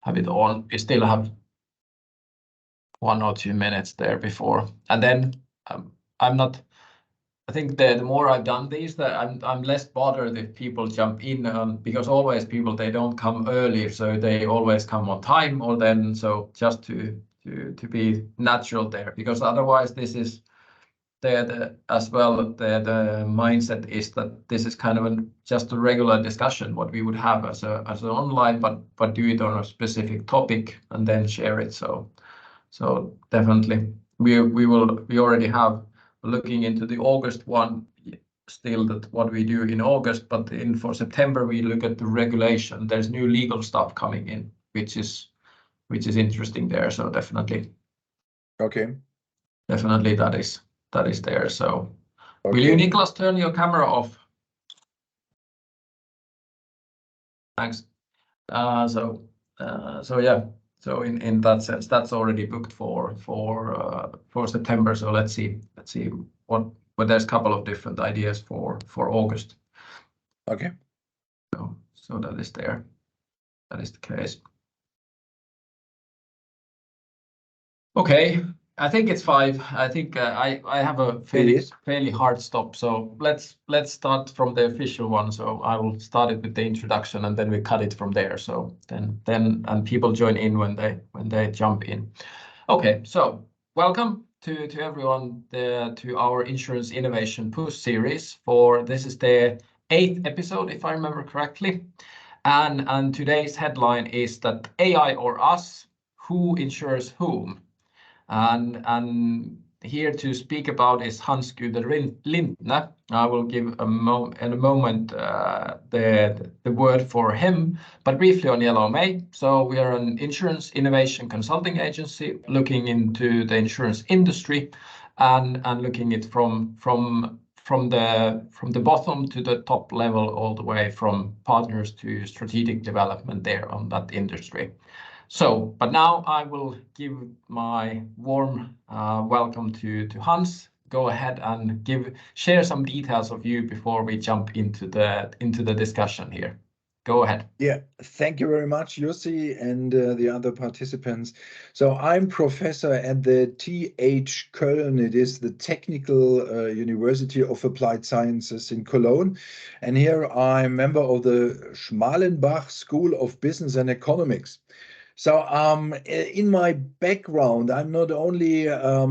have it on. We still have 1 or 2 minutes there before, and then I think the more I've done these, that I'm less bothered if people jump in, because always people, they don't come early, so they always come on time, or then, so just to be natural there, because otherwise this is the mindset is that this is kind of just a regular discussion what we would have as an online, but do it on a specific topic and then share it. So definitely we already have, looking into the August one still, that what we do in August, but for September we look at the regulation. There's new legal stuff coming in, which is interesting there. So definitely. Okay. Definitely that is there. So okay. Will you, Niklas, turn your camera off? Thanks. So yeah. So in that sense, that's already booked for September. So let's see what. But there's a couple of different ideas for August. Okay. So that is there. That is the case. Okay. I think it's 5. I think I have a fairly hard stop. So let's start from the official one. So I will start it with the introduction, and then we cut it from there. So then and people join in when they jump in. Okay. So welcome to everyone to our Insurance Innovation Push series. This is the 8th episode, if I remember correctly. And today's headline is that AI or us, who insures whom? And here to speak about is Hans Lindner. I will give in a moment the word for him, but briefly on Yellow May. So we are an insurance innovation consulting agency looking into the insurance industry and looking at from the bottom to the top level, all the way from partners to strategic development there on that industry. So, but now I will give my warm welcome to Hans. Go ahead and share some details of you before we jump into the discussion here. Go ahead. Yeah, thank you very much, Jussi, and the other participants. So I'm professor at the TH Köln. It is the Technical University of Applied Sciences in Cologne. And here I'm member of the Schmalenbach School of Business and Economics. So in my background, I'm not only a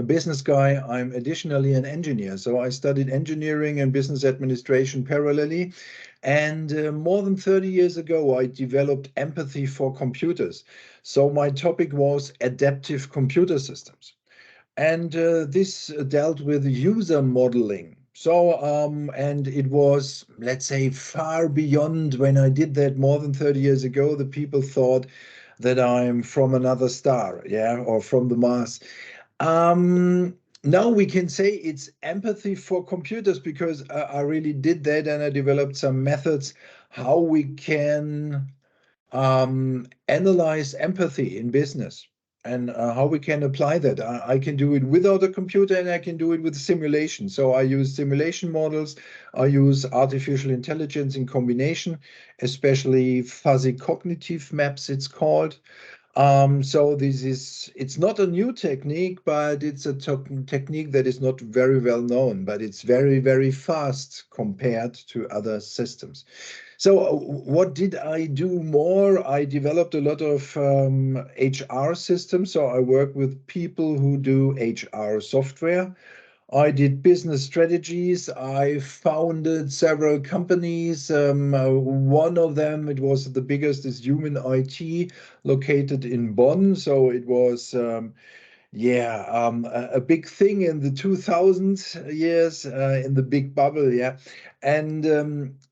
business guy, I'm additionally an engineer. So I studied engineering and business administration parallelly. And more than 30 years ago, I developed empathy for computers. So my topic was adaptive computer systems. And this dealt with user modeling. So, and it was, let's say, far beyond when I did that more than 30 years ago. The people thought that I'm from another star, yeah, or from the Mars. Now we can say it's empathy for computers, because I really did that, and I developed some methods how we can analyze empathy in business, and how we can apply that. I can do it without a computer, and I can do it with simulation. So I use simulation models. I use artificial intelligence in combination, especially fuzzy cognitive maps, it's called. So it's not a new technique, but it's a technique that is not very well known, but it's very, very fast compared to other systems. So what did I do more? I developed a lot of HR systems. So I work with people who do HR software. I did business strategies. I founded several companies. One of them, it was the biggest, is Human IT, located in Bonn. So it was a big thing in the 2000s years, in the big bubble, yeah. And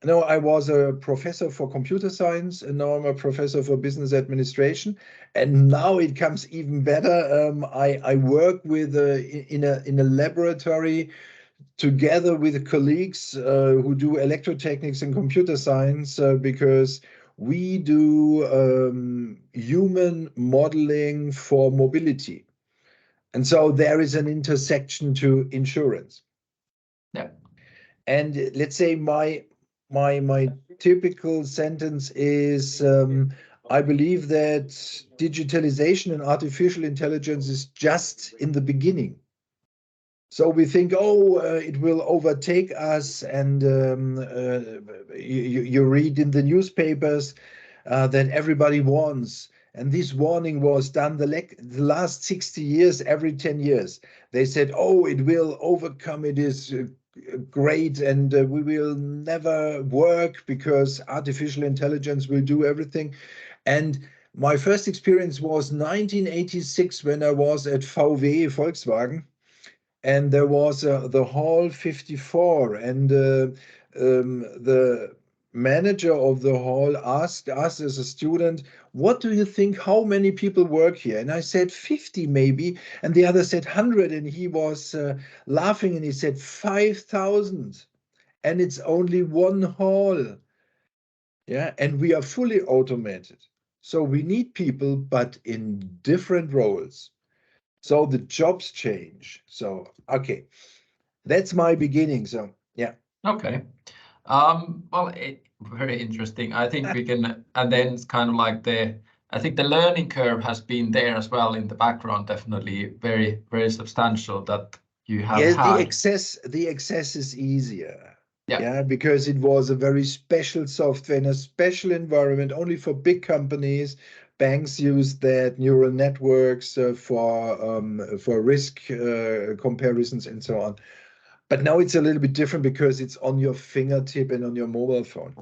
no, I was a professor for computer science, and now I'm a professor for business administration. And now it comes even better. I work with in a laboratory together with colleagues who do electrotechnics and computer science, because we do human modeling for mobility. And so there is an intersection to insurance. Yeah. And let's say my typical sentence is, I believe that digitalization and artificial intelligence is just in the beginning. So we think, oh, it will overtake us, and you read in the newspapers that everybody warns. And this warning was done the last 60 years, every 10 years. They said, oh, it will overcome, it is great, and we will never work because artificial intelligence will do everything. And my first experience was 1986 when I was at VW Volkswagen, and there was the hall 54, and the manager of the hall asked us as a student, what do you think, how many people work here? And I said 50 maybe, and the other said 100, and he was laughing, and he said 5,000, and it's only one hall. Yeah, and we are fully automated, so we need people, but in different roles. So the jobs change. So okay, that's my beginning. So yeah. Okay. Well, very interesting. I think we can, and then it's kind of like I think the learning curve has been there as well in the background, definitely very, very substantial that you have Yes, had. the access is easier. Yeah. Yeah, because it was a very special software in a special environment, only for big companies. Banks use that, neural networks for risk comparisons and so on. But now it's a little bit different because it's on your fingertip and on your mobile phone.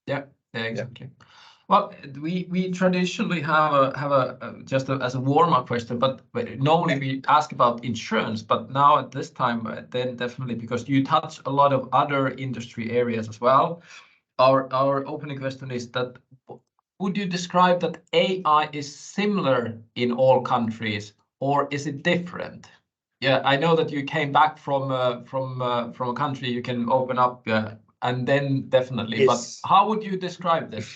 Yeah, exactly. Yeah. Well, we traditionally have a just as a warm-up question, but normally we ask about insurance, but now at this time, then definitely because you touch a lot of other industry areas as well. Our opening question is that would you describe that AI is similar in all countries, or is it different? Yeah, I know that you came back from a country you can open up, and then definitely. Yes. But how would you describe this?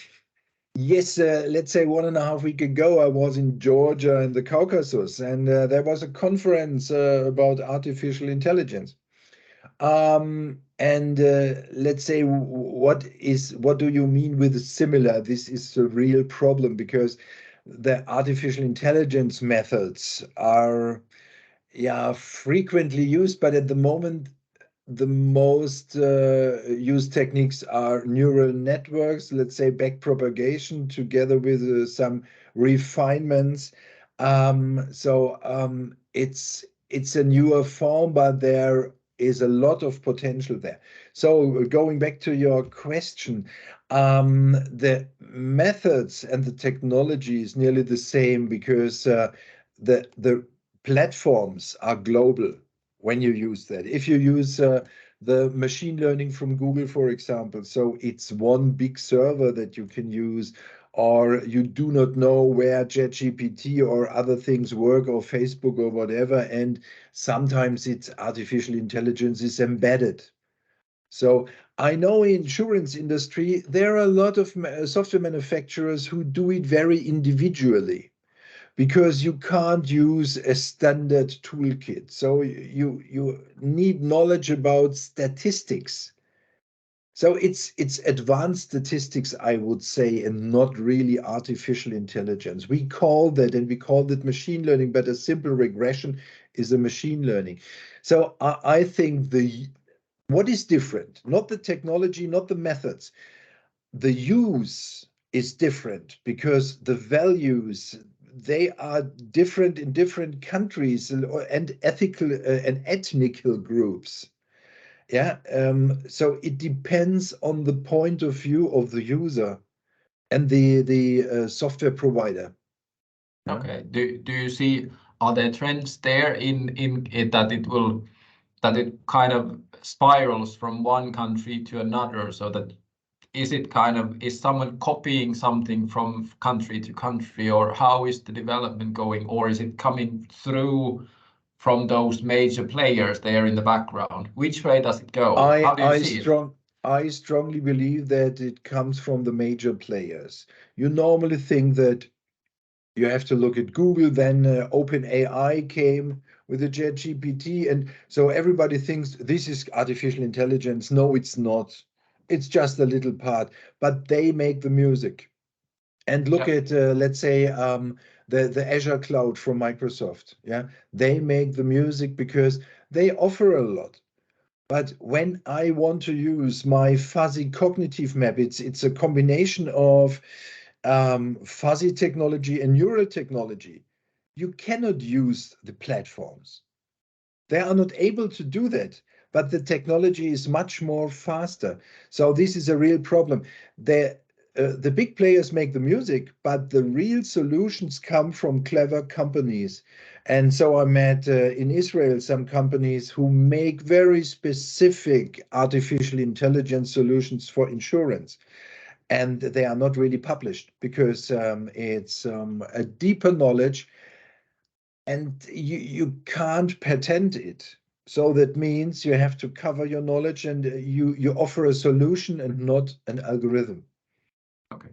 Yes, let's say 1.5 weeks ago, I was in Georgia in the Caucasus, and there was a conference about artificial intelligence. And let's say, what do you mean with similar? This is a real problem because the artificial intelligence methods are, yeah, frequently used, but at the moment the most used techniques are neural networks, let's say backpropagation, together with some refinements. It's a newer form, but there is a lot of potential there. So going back to your question, the methods and the technology is nearly the same because the platforms are global when you use that. If you use the machine learning from Google, for example, so it's one big server that you can use, or you do not know where ChatGPT or other things work, or Facebook or whatever, and sometimes it's artificial intelligence is embedded. So I know in insurance industry, there are a lot of software manufacturers who do it very individually, because you can't use a standard toolkit. So you need knowledge about statistics. So it's advanced statistics, I would say, and not really artificial intelligence. We call that machine learning, but a simple regression is a machine learning. So I think what is different, not the technology, not the methods, the use is different, because the values, they are different in different countries and ethical and ethnical groups. Yeah, so it depends on the point of view of the user and the software provider. Yeah. Okay. Do you see, are there trends there in it that it kind of spirals from one country to another, so that is someone copying something from country to country, or how is the development going, or is it coming through from those major players there in the background? Which way does it go? How do you see it? I strongly believe that it comes from the major players. You normally think that you have to look at Google, then OpenAI came with the ChatGPT, and so everybody thinks this is artificial intelligence. No, it's not. It's just a little part, but they make the music. And look at, let's say, the Azure cloud from Microsoft. Yeah, they make the music because they offer a lot. But when I want to use my fuzzy cognitive map, it's a combination of fuzzy technology and neural technology. You cannot use the platforms. They are not able to do that, but the technology is much more faster. So this is a real problem. The big players make the music, but the real solutions come from clever companies. And so I met in Israel some companies who make very specific artificial intelligence solutions for insurance. And they are not really published because it's a deeper knowledge and you can't patent it. So that means you have to cover your knowledge and you offer a solution and not an algorithm. Okay.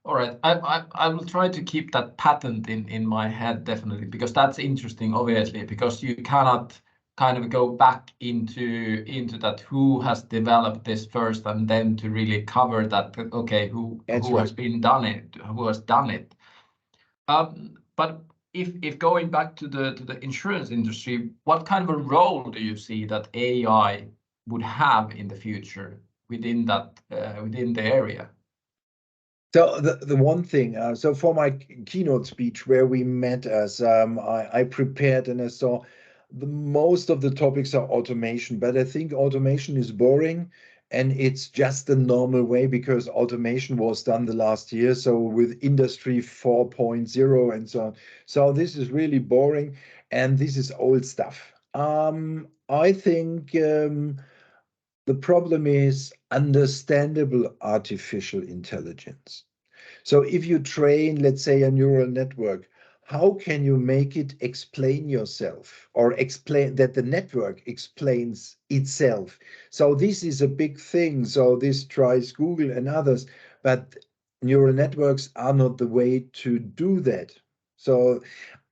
All right. I will try to keep that patent in my head, definitely, because that's interesting, obviously, because you cannot kind of go back into that who has developed this first and then to really cover that, okay, who has done it. But if going back to the insurance industry, what kind of a role do you see that AI would have in the future within that within the area? So the one thing, so for my keynote speech where we met us, I prepared and I saw most of the topics are automation, but I think automation is boring and it's just the normal way because automation was done the last year. So with Industry 4.0 and so on. So this is really boring and this is old stuff. I think the problem is understandable artificial intelligence. So if you train, let's say, a neural network, how can you make it explain yourself or explain that the network explains itself? So this is a big thing. So this tries Google and others, but neural networks are not the way to do that. So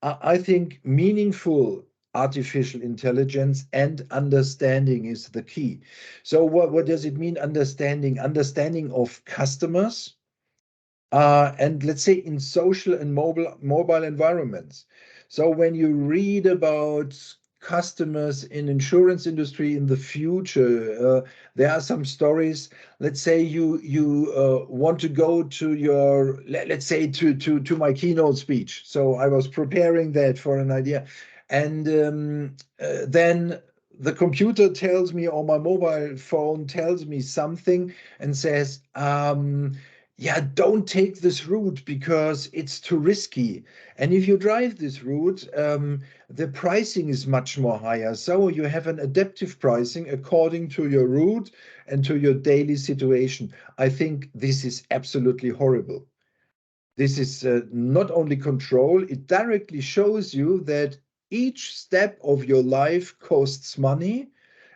I think meaningful artificial intelligence and understanding is the key. So what does it mean, understanding? Understanding of customers, and let's say in social and mobile environments. So when you read about customers in insurance industry in the future, there are some stories. Let's say you want to go to your, let's say to my keynote speech. So I was preparing that for an idea, and then the computer tells me or my mobile phone tells me something and says, yeah, don't take this route because it's too risky. And if you drive this route, the pricing is much more higher. So you have an adaptive pricing according to your route and to your daily situation. I think this is absolutely horrible. This is not only control, it directly shows you that each step of your life costs money.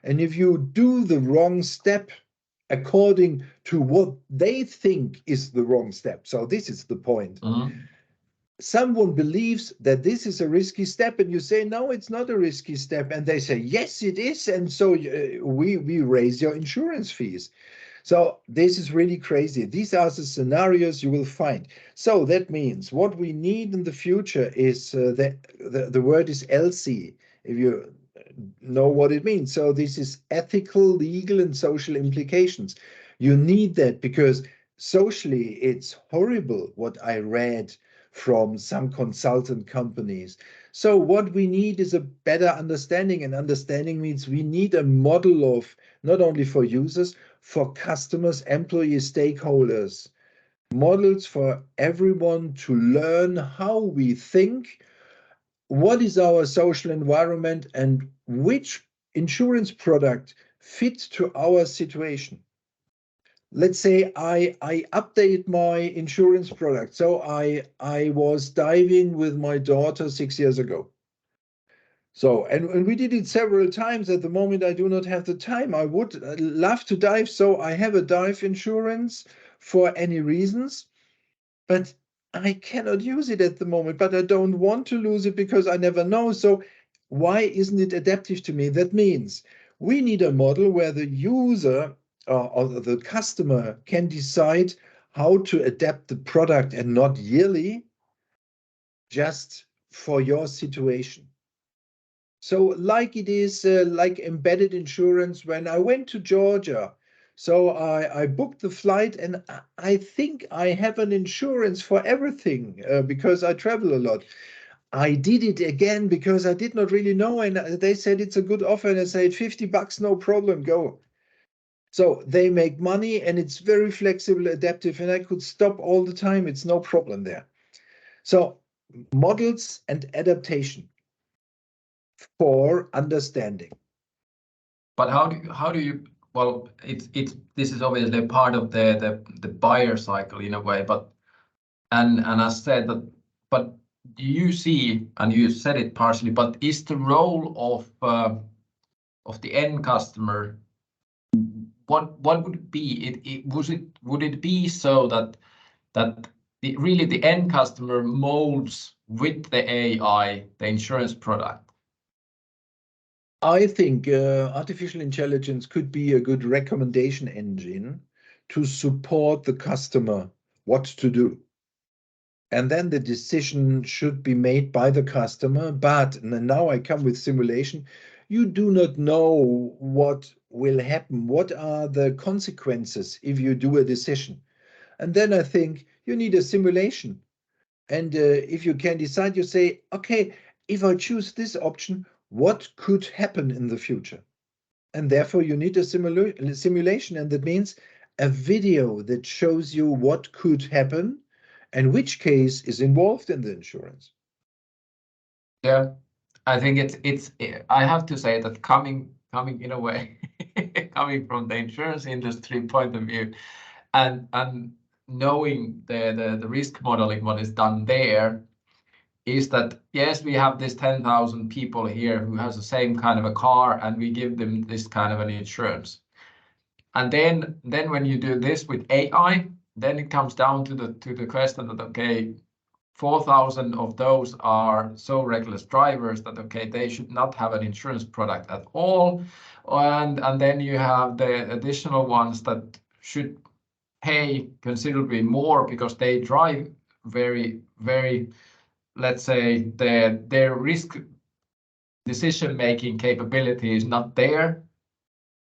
And if you do the wrong step, according to what they think is the wrong step. So this is the point. Someone believes that this is a risky step and you say, no, it's not a risky step. And they say, yes, it is. And so we raise your insurance fees. So this is really crazy. These are the scenarios you will find. So that means what we need in the future is the word is LC. If you know what it means. So this is ethical, legal, and social implications. You need that because socially it's horrible what I read from some consultant companies. So what we need is a better understanding, and understanding means we need a model of not only for users, for customers, employees, stakeholders, models for everyone to learn how we think, what is our social environment, and which insurance product fits to our situation. Let's say I update my insurance product. So I was diving with my daughter 6 years ago. So, and we did it several times. At the moment, I do not have the time. I would love to dive. So I have a dive insurance for any reasons, but I cannot use it at the moment, but I don't want to lose it because I never know. So why isn't it adaptive to me? That means we need a model where the user or the customer can decide how to adapt the product, and not yearly, just for your situation. So like it is like embedded insurance when I went to Georgia. So I booked the flight, and I think I have an insurance for everything because I travel a lot. I did it again because I did not really know, and they said it's a good offer, and I said $50, no problem, go. So they make money, and it's very flexible, adaptive, and I could stop all the time. It's no problem there. So models and adaptation for understanding. But how do you, well, this is obviously a part of the buyer cycle in a way, but and I said that, but do you see, and you said it partially, but is the role of the end customer, what would it be? Would it be so that really the end customer molds with the AI the insurance product? I think artificial intelligence could be a good recommendation engine to support the customer what to do. And then the decision should be made by the customer. But now I come with simulation. You do not know what will happen. What are the consequences if you do a decision? And then I think you need a simulation. And if you can decide, you say, okay, if I choose this option, what could happen in the future? And therefore you need a simulation. And that means a video that shows you what could happen and which case is involved in the insurance. Yeah, I think I have to say that coming in a way, coming from the insurance industry point of view, and knowing the risk modeling, what is done there, is that yes, we have this 10,000 people here who has the same kind of a car, and we give them this kind of an insurance. And then when you do this with AI, then it comes down to the question that, okay, 4,000 of those are so reckless drivers that, okay, they should not have an insurance product at all. And then you have the additional ones that should pay considerably more because they drive very, very, let's say, their risk decision-making capability is not there.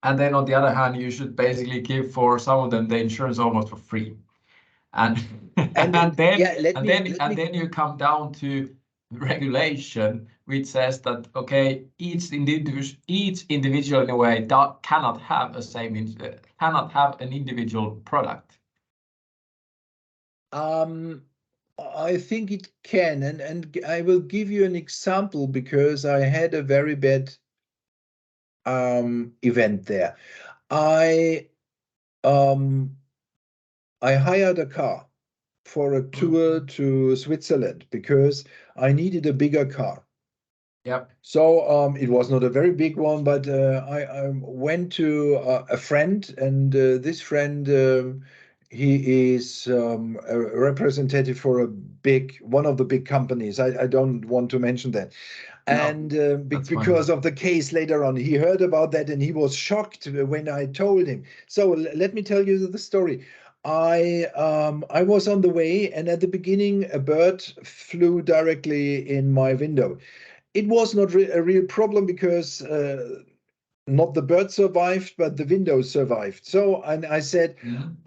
And then on the other hand, you should basically give for some of them the insurance almost for free. And then you come down to regulation, which says that, okay, each individual in a way cannot have an individual product. I think it can, and I will give you an example because I had a very bad event there. I hired a car for a tour to Switzerland because I needed a bigger car. Yep. So it was not a very big one, but I went to a friend, and this friend, he is a representative for one of the big companies. I don't want to mention that. And because of the case later on, he heard about that and he was shocked when I told him. So let me tell you the story. I was on the way, and at the beginning, a bird flew directly in my window. It was not a real problem because not the bird survived, but the window survived. So, and I said,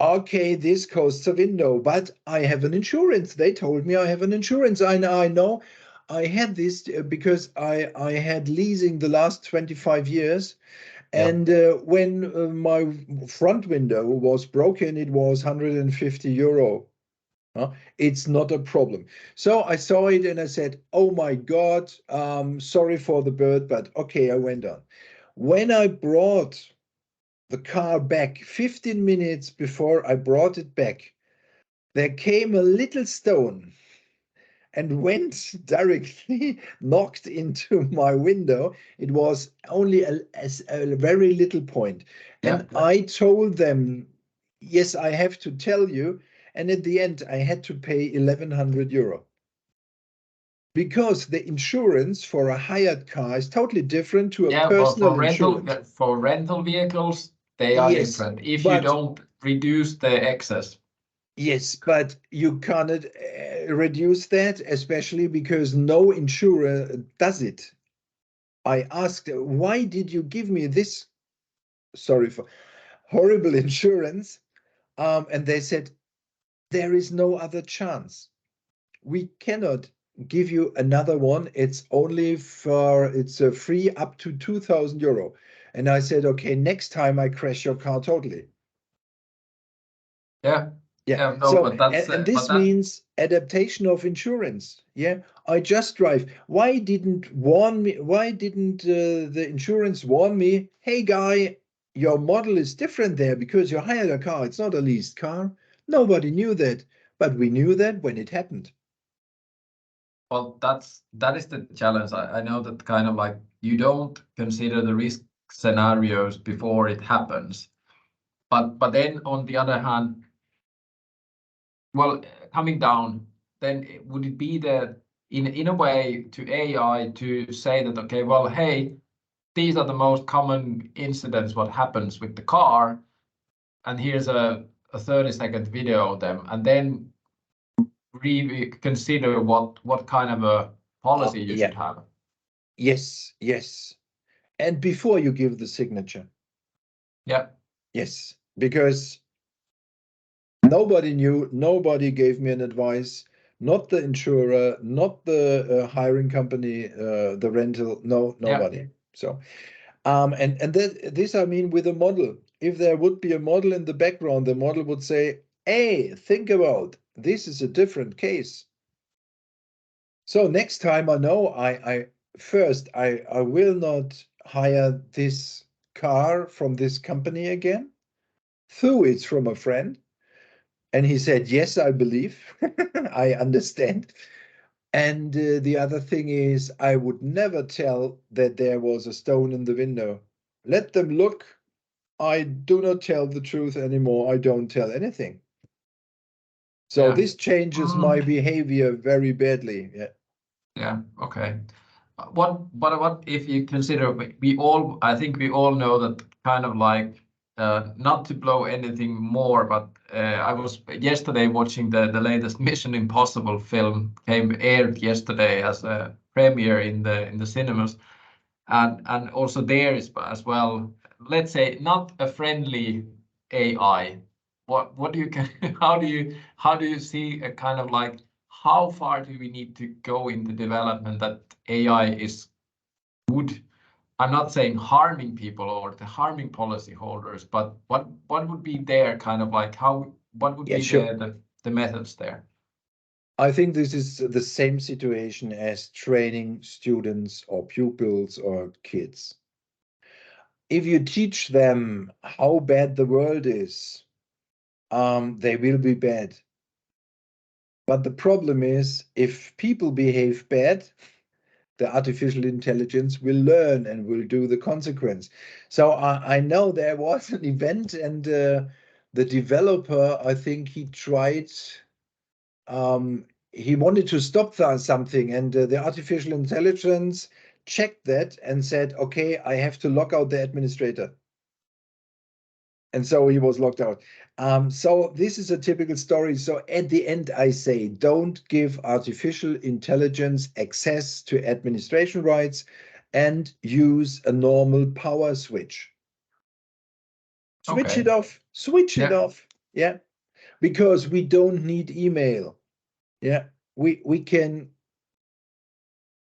okay, this costs a window, but I have an insurance. They told me I have an insurance. I know I had this because I had leasing the last 25 years. And when my front window was broken, it was 150 euro. It's not a problem. So I saw it and I said, oh my God, sorry for the bird, but okay, I went on. When I brought the car back, 15 minutes before I brought it back, there came a little stone and went directly, knocked into my window. It was only a very little point. And I told them, yes, I have to tell you. And at the end, I had to pay 1,100 euro. Because the insurance for a hired car is totally different to a personal insurance. For rental vehicles, they are different if you don't reduce the excess. Yes, but you cannot reduce that, especially because no insurer does it. I asked, why did you give me this, sorry for horrible insurance? And they said, there is no other chance. We cannot give you another one. It's only for, it's a free up to 2,000 euro. And I said, okay, next time I crash your car totally. Yeah. Yeah. Yeah. No, So, but that's and but this that means adaptation of insurance. Yeah. I just drive. Why didn't warn me? Why didn't the insurance warn me? Hey, guy, your model is different there because you hired a car. It's not a leased car. Nobody knew that, but we knew that when it happened. well, that is the challenge. I know that kind of like you don't consider the risk scenarios before it happens. But then on the other hand, well, coming down, then would it be that in a way to AI to say that, okay, well, hey, these are the most common incidents what happens with the car, and here's a 30-second video of them, and then reconsider what kind of a policy you Yeah. should have. Yes. Yes. And before you give the signature. Yeah. Yes. Because nobody knew, nobody gave me an advice, not the insurer, not the hiring company, the rental, no, nobody. Yeah. So, and this I mean with a model. If there would be a model in the background, the model would say, hey, think about, this is a different case. So next time I know, I will not hire this car from this company again. Though it's from a friend. And he said, yes, I believe. I understand. And the other thing is, I would never tell that there was a stone in the window. Let them look. I do not tell the truth anymore. I don't tell anything. So Yeah. this changes my behavior very badly. Yeah. Yeah. Okay. What if you consider I think we all know that kind of like not to blow anything more, but I was yesterday watching the latest Mission Impossible film aired yesterday as a premiere in the cinemas, and also there is as well, let's say not a friendly AI. What do you how do you see a kind of like how far do we need to go in the development that AI is would, I'm not saying harming people or the harming policyholders, but what would be their kind of like what would Yeah, be sure. the methods there? I think this is the same situation as training students or pupils or kids. If you teach them how bad the world is, they will be bad. But the problem is, if people behave bad, the artificial intelligence will learn and will do the consequence. So I know there was an event, and the developer, I think he tried, he wanted to stop something, and the artificial intelligence checked that and said, okay, I have to lock out the administrator. And so he was locked out. So this is a typical story. So at the end, I say, don't give artificial intelligence access to administration rights and use a normal power switch. Switch Okay. it off. Switch it Yeah. off. Yeah. Because we don't need email. Yeah. We can,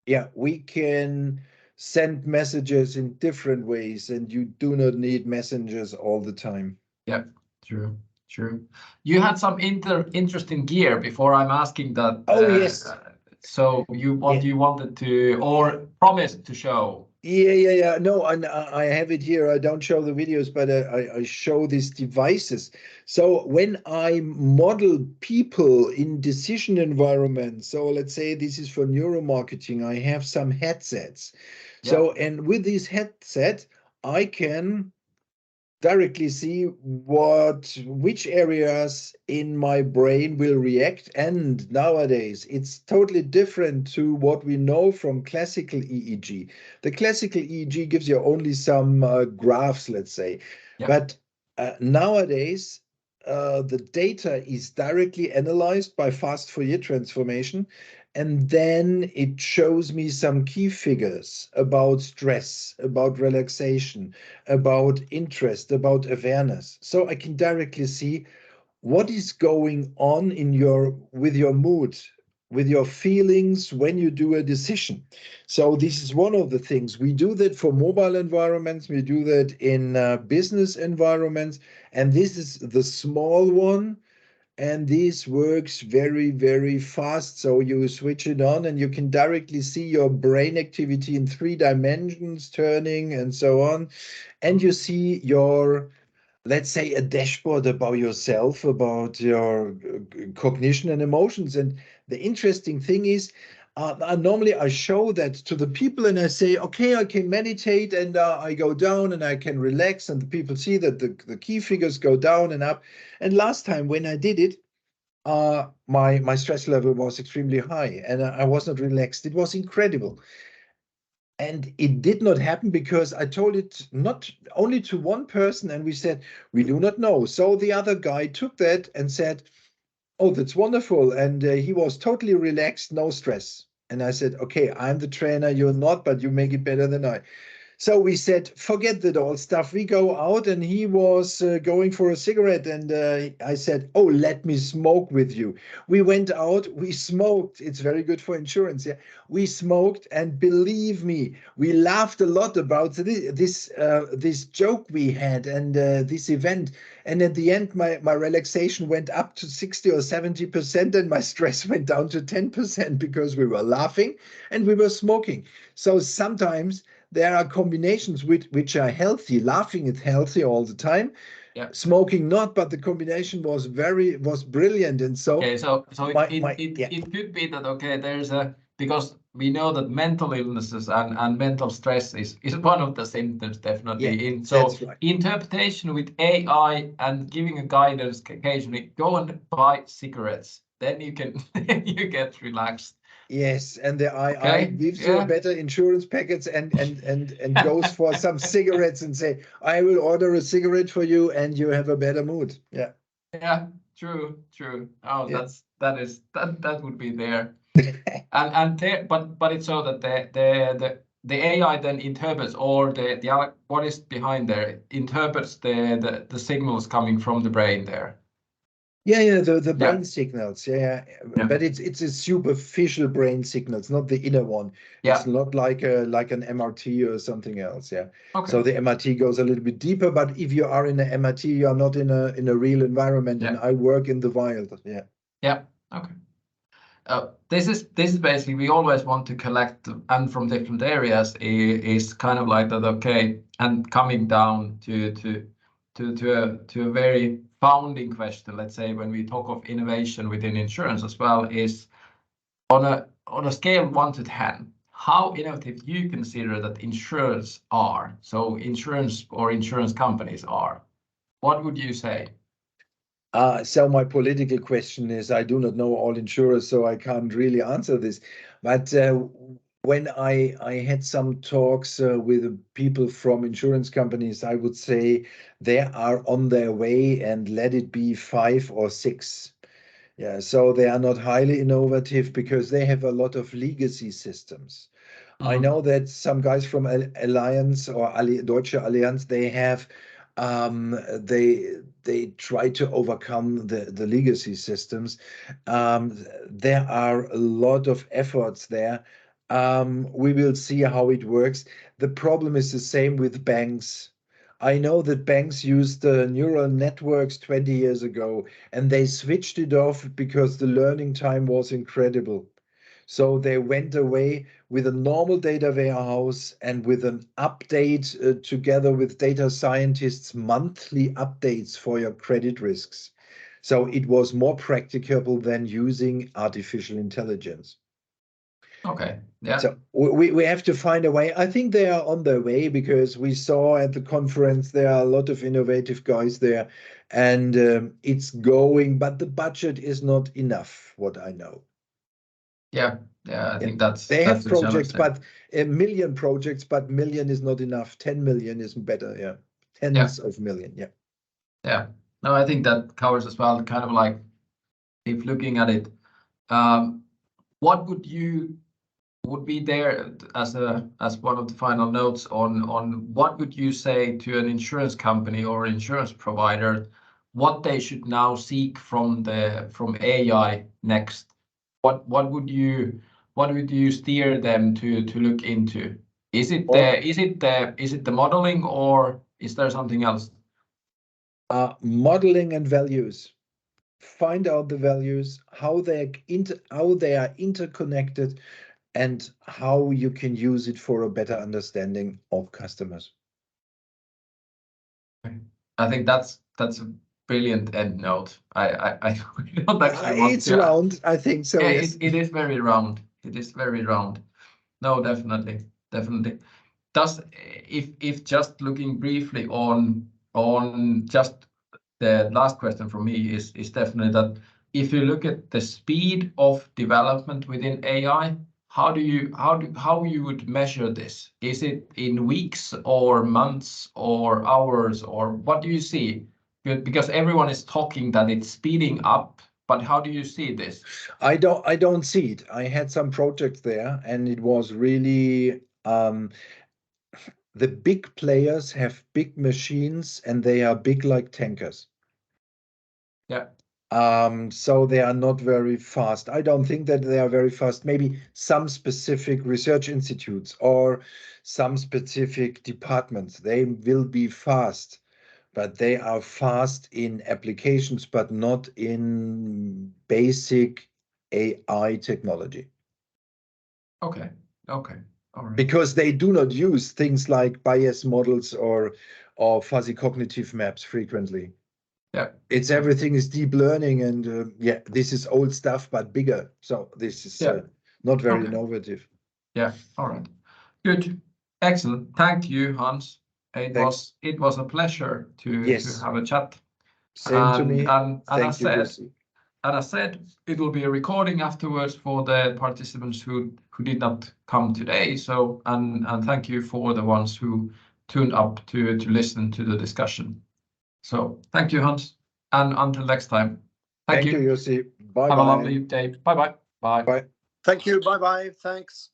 yeah, we can send messages in different ways, and you do not need messengers all the time. Yeah. True. True. You had some interesting gear before I'm asking that. Oh, yes. So you what Yeah. you wanted to or promised to show? Yeah. No, and I have it here. I don't show the videos, but I show these devices. So when I model people in decision environments, so let's say this is for neuromarketing, I have some headsets. Yeah. So, and with this headset, I can directly see which areas in my brain will react. And nowadays it's totally different to what we know from classical EEG. The classical EEG gives you only some graphs, let's say. Yeah. But nowadays the data is directly analyzed by fast Fourier transformation, and then it shows me some key figures about stress, about relaxation, about interest, about awareness. So I can directly see what is going on with your mood, with your feelings when you do a decision. So this is one of the things. We do that for mobile environments, we do that in business environments, and this is the small one, and this works very, very fast. So you switch it on and you can directly see your brain activity in 3 dimensions turning and so on, and you see your, let's say, a dashboard about yourself, about your cognition and emotions. And the interesting thing is, normally I show that to the people and I say, okay, I can meditate and I go down and I can relax, and the people see that the key figures go down and up. And last time when I did it, my stress level was extremely high and I was not relaxed. It was incredible. And it did not happen because I told it not only to one person, and we said, we do not know. So the other guy took that and said, oh, that's wonderful. And he was totally relaxed, no stress. And I said, okay, I'm the trainer, you're not, but you make it better than I. So we said, forget that old stuff. We go out, and he was going for a cigarette. And I said, oh, let me smoke with you. We went out, we smoked. It's very good for insurance. Yeah, we smoked, and believe me, we laughed a lot about this joke we had and this event. And at the end, my relaxation went up to 60 or 70%, and my stress went down to 10% because we were laughing and we were smoking. So sometimes there are combinations which are healthy. Laughing is healthy all the time. Yeah. Smoking not, but the combination was brilliant. And so okay, so it could be that there's because we know that mental illnesses and mental stress is one of the symptoms definitely. That's right. Interpretation with AI and giving a guidance occasionally, go and buy cigarettes, then you can you get relaxed. Yes, and the AI gives you a better insurance package and goes for some cigarettes and say, I will order a cigarette for you and you have a better mood. Yeah. Yeah, true. Oh, yeah. that would be there. and there, but it's so that the AI then interprets, or the what is behind there interprets the signals coming from the brain there. Yeah, the brain signals. Yeah. But it's a superficial brain signals, not the inner one. It's not like an MRT or something else. Yeah. Okay. So the MRT goes a little bit deeper, but if you are in an MRT, you are not in a real environment. And I work in the wild. Yeah. Yeah. Okay. This is basically, we always want to collect, and from different areas is kind of like that. Okay, and coming down to a very founding question. Let's say when we talk of innovation within insurance as well, is on a scale of 1 to 10, how innovative you consider that insurers are. So insurance or insurance companies are. What would you say? So my political question is, I do not know all insurers, so I can't really answer this. But when I had some talks with people from insurance companies, I would say they are on their way, and let it be 5 or 6. Yeah, so they are not highly innovative because they have a lot of legacy systems. I know that some guys from Allianz or Deutsche Allianz, they try to overcome the legacy systems. There are a lot of efforts there. We will see how it works. The problem is the same with banks. I know that banks used neural networks 20 years ago, and they switched it off because the learning time was incredible. So they went away with a normal data warehouse and with an update together with data scientists, monthly updates for your credit risks. So it was more practicable than using artificial intelligence. Okay. Yeah. So we have to find a way. I think they are on their way because we saw at the conference there are a lot of innovative guys there, and it's going, but the budget is not enough, what I know. Yeah, I think that's they have projects, but a million projects, but million is not enough. 10 million is better. Yeah, tens of million. Yeah. No, I think that covers as well, kind of like if looking at it, what would be there as one of the final notes on what would you say to an insurance company or insurance provider, what they should now seek from AI next? What would you steer them to look into? Is it the modeling, or is there something else? Modeling and values. Find out the values, how they are interconnected, and how you can use it for a better understanding of customers. I think that's a brilliant end note. I don't actually want It's to. round, I think so. Yeah, Yes. it is very round. It is very round. No, definitely. Does if just looking briefly on just the last question from me is definitely that if you look at the speed of development within AI, how you would measure this? Is it in weeks or months or hours, or what do you see? Because everyone is talking that it's speeding up, but how do you see this? I don't see it. I had some projects there, and it was really the big players have big machines, and they are big like tankers. Yeah. So they are not very fast. I don't think that they are very fast. Maybe some specific research institutes or some specific departments, they will be fast, but they are fast in applications, but not in basic AI technology. Okay. All right. Because they do not use things like bias models or fuzzy cognitive maps frequently. Yeah. It's everything is deep learning, and yeah, this is old stuff but bigger. So this is not very innovative. Yeah. All right. Good. Excellent. Thank you, Hans. Thanks. It was a pleasure to have a chat. Same to me. And Thank you, Jussi. And I said it will be a recording afterwards for the participants who did not come today. So and thank you for the ones who tuned up to listen to the discussion. So thank you, Hans, and until next time. Thank you. Jussi. Bye Have a bye. lovely day. Bye bye. Bye. Bye. Thank you. Bye bye. Thanks.